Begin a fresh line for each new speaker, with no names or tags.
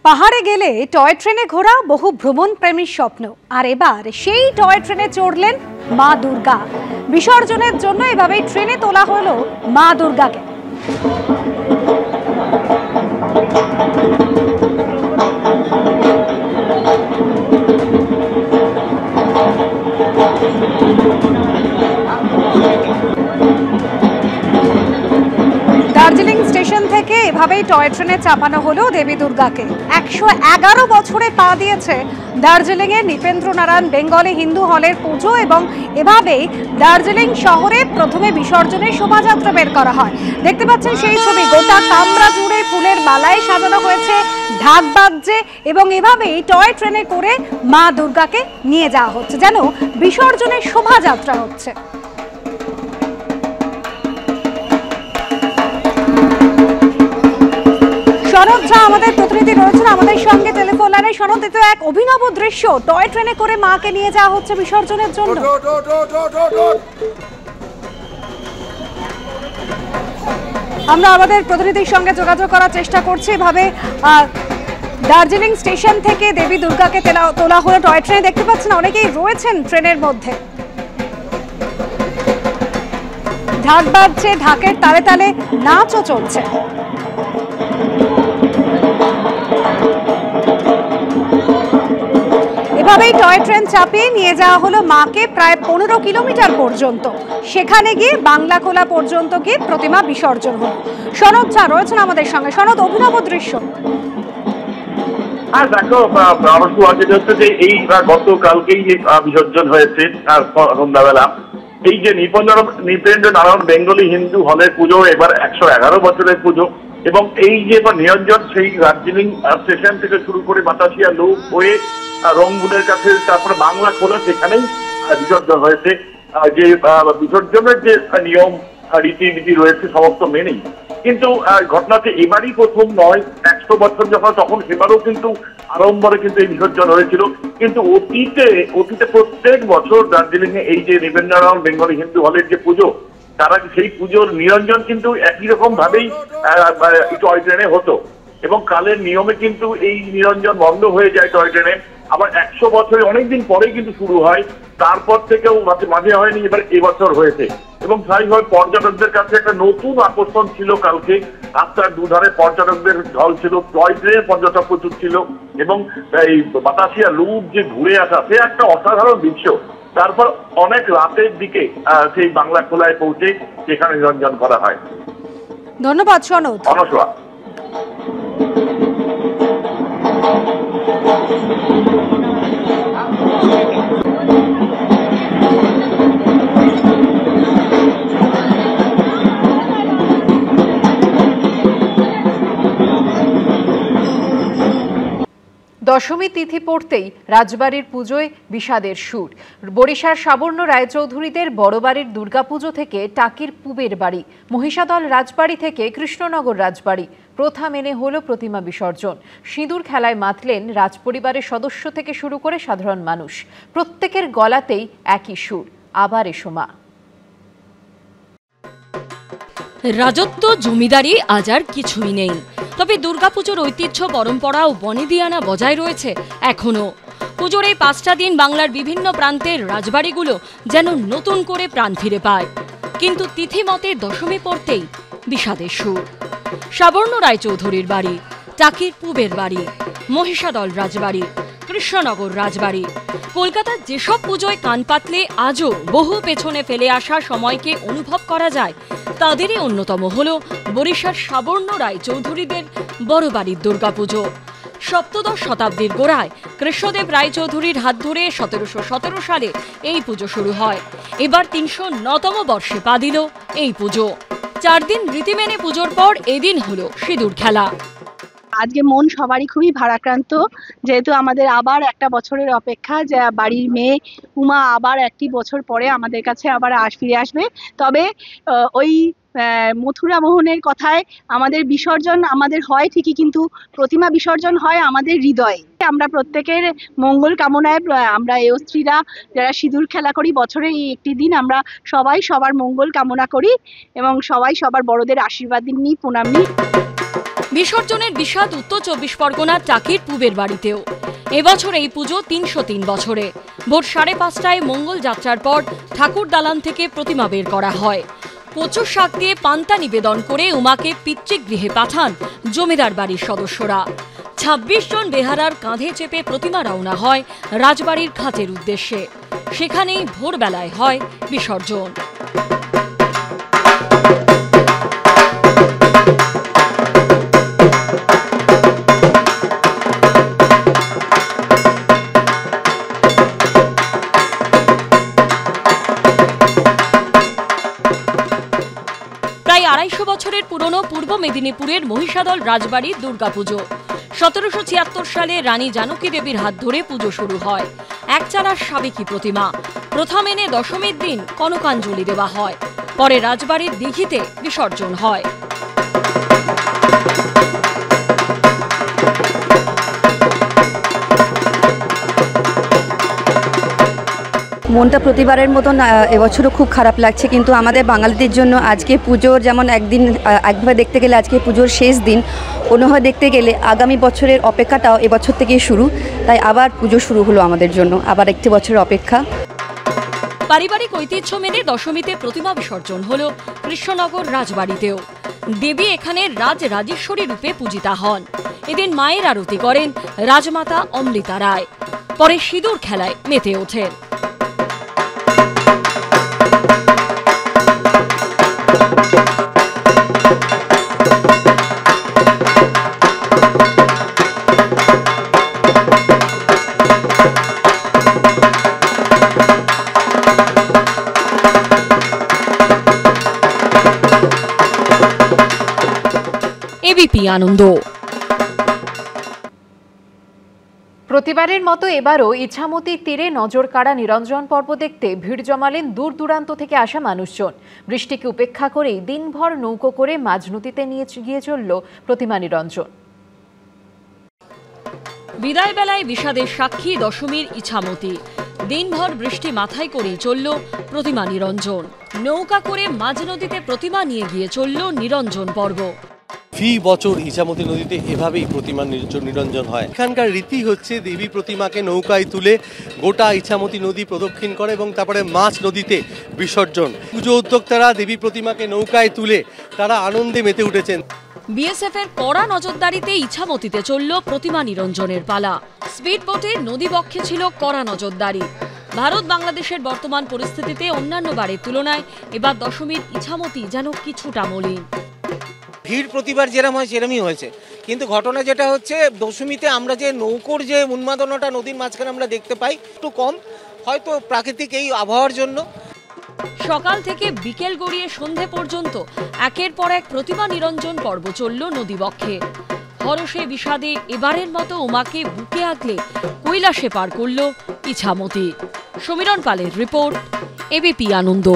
পাহাড়ে গেলে টয় ট্রেনে ঘোরা বহু ভ্রমণ প্রেমীর স্বপ্ন, আর এবার সেই টয় ট্রেনে চড়লেন মা দুর্গা। বিসর্জনের জন্য এভাবেই ট্রেনে তোলা হলো মা দুর্গাকে। দার্জিলিং স্টেশন থেকে এভাবেই টয় ট্রেনে চাপানো হলো দেবী দুর্গাকে। 111 বছরে পা দিয়েছে দার্জিলিং এর নৃপেন্দ্রনারায়ণ বেঙ্গলি হিন্দু হলের পুজো, এবং এভাবেই দার্জিলিং শহরে প্রথমে বিসর্জনের শোভাযাত্রা বের করা হয়। দেখতে পাচ্ছেন সেই ছবি, গোটা কামরা জুড়ে ফুলের মালায় সাজানো হয়েছে, ঢাক বাজছে, এবং এভাবেই টয় ট্রেনে করে মা দুর্গাকে নিয়ে যাওয়া হচ্ছে, যেন বিসর্জনের শোভাযাত্রা হচ্ছে। সনদ ঝা আমাদের প্রতিনিধি রয়েছেন আমাদের সঙ্গে টেলিফোন লাইনে। সনদ, এতো এক অভিনব দৃশ্য, টয় ট্রেনে করে মাকে নিয়ে যাওয়া হচ্ছে বিসর্জনের জন্য। আমরা আমাদের প্রতিনিধির সঙ্গে যোগাযোগ করার চেষ্টা করছি। এভাবে দার্জিলিং স্টেশন থেকে দেবী দুর্গাকে তোলা হলো টয় ট্রেনে। দেখতে পাচ্ছেন অনেকেই রয়েছেন ট্রেনের মধ্যে, ঢাক বাজছে, ঢাকের তালে তালে নাচও চলছে। এভাবেই টয় ট্রেন চাপিয়ে নিয়ে যাওয়া হলো মাকে প্রায় 15 কিলোমিটার পর্যন্ত। সেখানে গিয়ে বাংলাখোলা পর্যন্ত গিয়ে প্রতিমা বিসর্জন হলো। সনদ ঝা রয়েছেন আমাদের সঙ্গে। সনদ, অভিনব দৃশ্য।
দেখো, যে এই গতকালকেই যে বিসর্জন হয়েছে সন্ধ্যাবেলা, এই যে নৃপেন্দ্রনারায়ণ বেঙ্গলি হিন্দু হলের পুজো, এবার 111 বছরের পুজো, এবং এই যে নিরঞ্জন সেই দার্জিলিং স্টেশন থেকে শুরু করে বাতাসিয়া লুপ হয়ে রংপুরের কাছে, তারপরে বাংলা খোলা, সেখানেই বিসর্জন হয়েছে। যে বিসর্জনের যে নিয়ম রীতিনীতি রয়েছে সমস্ত মেনেই, কিন্তু ঘটনাতে এবারই প্রথম নয়। 100 বছর যখন, তখন সেবারও কিন্তু আড়ম্বরে কিন্তু এই বিসর্জন হয়েছিল। কিন্তু অতীতে প্রত্যেক বছর দার্জিলিং এ এই যে নৃপেন্দ্রনারায়ণ বেঙ্গলি হিন্দু হলের যে পুজো, তারা সেই পুজোর নিরঞ্জন কিন্তু একই রকম ভাবেই টয় ট্রেনে হতো, এবং কালের নিয়মে কিন্তু এই নিরঞ্জন বন্ধ হয়ে যায় টয় ট্রেনে। আবার 100 বছরে অনেকদিন পরেই কিন্তু শুরু হয়, তারপর থেকেও মাঝে হয়নি, এবার এবছর হয়েছে। এবং স্বাভাবিকভাবে পর্যটকদের কাছে একটা নতুন আকর্ষণ ছিল কালকে। রাস্তার দুধারে পর্যটকদের ঢল ছিল, টয় ট্রেনে পর্যটক প্রচুর ছিল, এবং এই বাতাসিয়া লুপ যে ঘুরে আসা, সে একটা অসাধারণ দৃশ্য। তারপর অনেক রাতের দিকে সেই বাংলা খোলায় পৌঁছে সেখানে নিরঞ্জন করা হয়।
ধন্যবাদ সনদ।
অনসোয়া।
দশমী তিথি পড়তেই রাজবাড়ির পুজোয় বিষাদের সুর। বরিশার সাবর্ণ রায়চৌধুরীদের বড়বাড়ির দুর্গাপুজো থেকে টাকির পুবের বাড়ি, মহিষাদল রাজবাড়ি থেকে কৃষ্ণনগর রাজবাড়ি, প্রথা মেনে হলো প্রতিমা বিসর্জন। সিঁদুর খেলায় মাতলেন রাজপরিবারের সদস্য থেকে শুরু করে সাধারণ মানুষ। প্রত্যেকের গলাতেই একই সুর, আবার এসো মা।
রাজত্ব জমিদারি আজ আর কিছুই নেই, তবে দুর্গাপুজোর ঐতিহ্য, পরম্পরা ও বনেদিয়ানা বজায় রয়েছে এখনো। পুজোর এই 5টা দিন বাংলার বিভিন্ন প্রান্তের রাজবাড়িগুলো যেন নতুন করে প্রাণ ফিরে পায়। কিন্তু তিথি মতে দশমী পড়তেই বিষাদের সুর। সাবর্ণ রায়চৌধুরীর বাড়ি, টাকির পুবের বাড়ি, মহিষাদল রাজবাড়ি, কৃষ্ণনগর রাজবাড়ি, কলকাতার যেসব পুজোয় কান পাতলে আজও বহু পেছনে ফেলে আসা সময়কে অনুভব করা যায়, তাদেরই অন্যতম হল বরিশার সাবর্ণ রায়চৌধুরীদের বড়বাড়ির দুর্গাপুজো। 17 শতাব্দীর গোড়ায় কৃষ্ণদেব রায়চৌধুরীর হাত ধরে 1717 সালে এই পুজো শুরু হয়। এবার 309তম বর্ষে পা দিল এই পুজো। 4 দিন রীতি মেনে পুজোর পর এদিন হলো সিঁদুর খেলা।
আজকে মন সবারই খুবই ভারাক্রান্ত, যেহেতু আমাদের আবার একটা বছরের অপেক্ষা, যে বাড়ির মেয়ে উমা আবার একটি বছর পরে আমাদের কাছে আবার ফিরে আসবে। তবে ওই মথুরা মোহনের কথায় আমাদের বিসর্জন আমাদের হয় ঠিকই, কিন্তু প্রতিমা বিসর্জন হয় আমাদের হৃদয়ে। আমরা প্রত্যেকের মঙ্গল কামনায় আমরা এই স্ত্রীরা যারা সিঁদুর খেলা করি, বছরে এই একটি দিন আমরা সবাই সবার মঙ্গল কামনা করি এবং সবাই সবার বড়দের আশীর্বাদ নিই, প্রণাম নিই।
বিসর্জনের বিষাদ উত্তর ২৪ পরগনার টাকির পুবের বাড়িতেও। এবছর এই পুজো ৩০৩ বছরে। ভোর ৫:৩০টায় মঙ্গল যাত্রার পর ঠাকুর দালান থেকে প্রতিমা বের করা হয়। কচুর শাক দিয়ে পান্তা নিবেদন করে উমাকে পিতৃগৃহে পাঠান জমিদার বাড়ির সদস্যরা। ২৬ জন বেহারার কাঁধে চেপে প্রতিমা রওনা হয় রাজবাড়ির খাঁচের উদ্দেশ্যে। সেখানেই ভোরবেলায় হয় বিসর্জন। প্রায় ২৫০ বছরের পুরনো পূর্ব মেদিনীপুরের মহিষাদল রাজবাড়ির দুর্গাপুজো। ১৭৭৬ সালে রানী জানকী দেবীর হাত ধরে পুজো শুরু হয়। একচালা সাবেকি প্রতিমা। প্রথম এনে দশমীর দিন কনকাঞ্জলি দেওয়া হয়। পরে রাজবাড়ির দিঘিতে বিসর্জন হয়।
মনটা প্রতিবারের মতন এবছরও খুব খারাপ লাগছে, কিন্তু আমাদের বাঙালিদের জন্য আজকে পুজোর যেমন একদিন একভাবে দেখতে গেলে আজকে পুজোর শেষ দিন, অন্যভাবে দেখতে গেলে আগামী বছরের অপেক্ষাটাও এবছর থেকেই শুরু। তাই আবার পুজো শুরু হলো আমাদের জন্য, আবার একটি বছরের অপেক্ষা।
পারিবারিক ঐতিহ্য মেনে দশমীতে প্রতিমা বিসর্জন হলো কৃষ্ণনগর রাজবাড়িতেও। দেবী এখানে রাজরাজেশ্বরী রূপে পূজিতা হন। এদিন মায়ের আরতি করেন রাজমাতা অমৃতা রায়। পরে সিঁদুর খেলায় মেতে ওঠেন। এবিপি আনন্দ।
প্রতিবারের মতো এবারও ইছামতির তীরে নজর কাড়া নিরঞ্জন পর্ব দেখতে ভিড় জমালেন দূর দূরান্ত থেকে আসা মানুষজন। বৃষ্টিকে উপেক্ষা করেই দিনভর নৌকো করে মাঝ নদীতে নিয়ে গিয়ে চলল প্রতিমা নিরঞ্জন।
বিদায় বেলায় বিষাদের সাক্ষী দশমীর ইছামতি। দিনভর বৃষ্টি মাথায় করেই চলল প্রতিমা নিরঞ্জন। নৌকা করে মাঝ নদীতে প্রতিমা নিয়ে গিয়ে চলল নিরঞ্জন পর্ব।
ফি বছর ইছামতি নদীতে এভাবেই প্রতিমা নিরঞ্জন হয়। এখানকার রীতি হচ্ছে দেবী প্রতিমাকে নৌকায় তুলে গোটা ইছামতি নদী প্রদক্ষিণ করে এবং তারপরে মাছ নদীতে বিসর্জন। পুজো উদ্যোক্তারা দেবী প্রতিমাকে নৌকায় তুলে তারা আনন্দে মেতে উঠেছেন।
বিএসএফ এর কড়া নজরদারিতে ইছামতিতে চলল প্রতিমা নিরঞ্জনের পালা। স্পিড বোটে নদীবক্ষে ছিল কড়া নজরদারি। ভারত বাংলাদেশের বর্তমান পরিস্থিতিতে অন্যান্য বারের তুলনায় এবার দশমীর ইছামতি যেন কিছুটা মলিন।
ভিড় প্রতিবার যেরকম হয় সেরকমই হয়েছে, কিন্তু ঘটনা যেটা হচ্ছে দশমীতে আমরা যে নৌকোর যে উন্মাদনাটা নদীর মাঝখানে আমরা দেখতে পাই একটু কম, হয়তো প্রাকৃতিক এই আবহাওয়ার জন্য।
সকাল থেকে বিকেল গড়িয়ে সন্ধে পর্যন্ত একের পর এক প্রতিমা নিরঞ্জন পর্ব চলল নদীবক্ষে। হরষে বিষাদে এবারের মতো উমাকে বুকে আগলে কৈলাসে পার করল ইছামতি। সমীরণ পালের রিপোর্ট, এবিপি আনন্দ।